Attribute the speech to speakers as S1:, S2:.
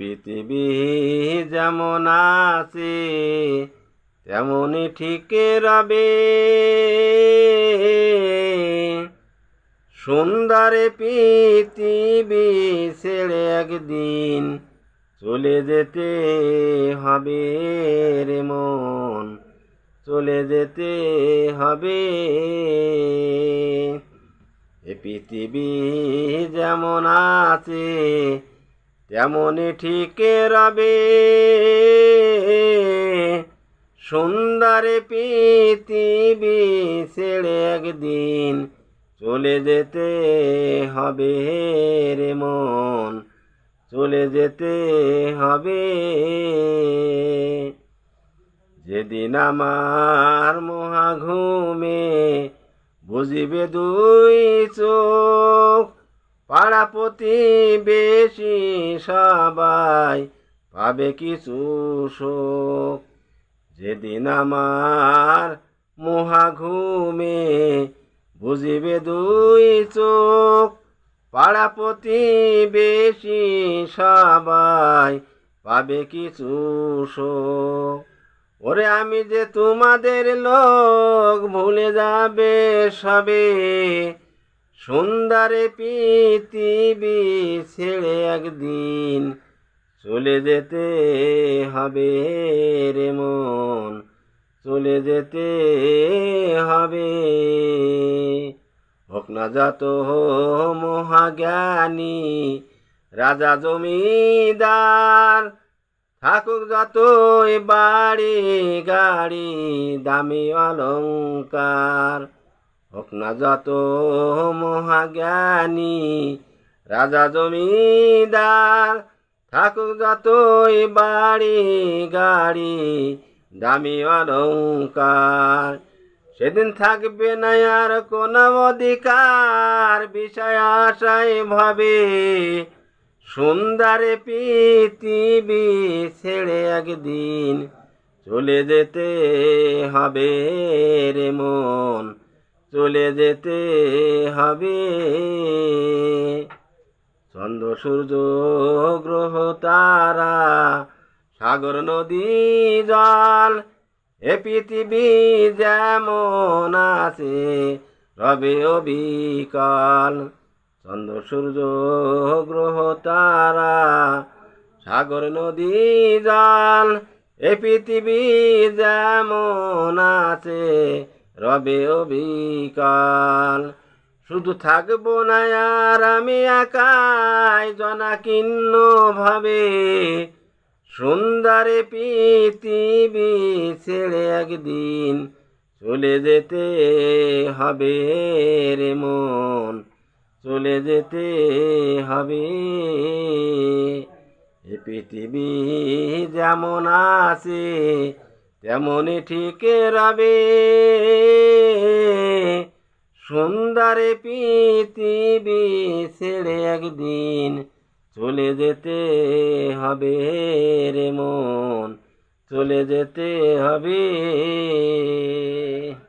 S1: পৃথিবী যেমন আছে তেমনই ঠিক রবে। সুন্দর পৃথিবী ছেড়ে একদিন চলে যেতে হবে রে মন, চলে যেতে হবে। এ পৃথিবী যেমন আছে তেমনই ঠিক রবে। সুন্দর পৃথিবী ছেড়ে একদিন চলে যেতে হবে রে মন, চলে যেতে হবে। যেদিন আমার মহাঘুমে বুঝিবে দুই চোখ, পাড়া প্রতিবেশী সবাই পাবে কিছু সুখ। যেদিন আমার মহাঘুমে বুঝিবে দুই চোখ, পাড়া প্রতিবেশী সবাই পাবে কিছু সুখ। ওরে আমি যে তোমাদের লোক ভুলে যাবে সবে। সুন্দর পৃথিবী ছেড়ে একদিন চলে যেতে হবে রে মন, চলে যেতে হবে। হোক না যত মহাজ্ঞানী রাজা জমিদার, থাকুক যতই বাড়ি গাড়ি দামি অলংকার। হোক না যত মহাজ্ঞানী রাজা জমিদার, থাকুক যতই বাড়ি গাড়ি দামি অলংকার। সেদিন থাকবে না আর কোনো অধিকার বিষয় আশায় ভাবে। সুন্দর পৃথিবী ছেড়ে একদিন চলে যেতে হবে রে মন, চলে যেতে হবে। চন্দ্র সূর্য গ্রহ তারা সাগর নদী জল, এ পৃথিবী যেমন আছে রবে অবিকল। চন্দ্র সূর্য গ্রহ তারা সাগর নদী জল, এ পৃথিবী যেমন আছে রবে অবিকল। শুধু থাকবো না আর আমি একাই জনাকীর্ণ ভাবে। সুন্দর পৃথিবী ছেড়ে একদিন চলে যেতে হবে রে মন, চলে যেতে হবে। এ পৃথিবী যেমন আছে তেমনই ঠিক রবে। সুন্দর পৃথিবী ছেড়ে একদিন চলে যেতে হবে রে মন, চলে যেতে হবে।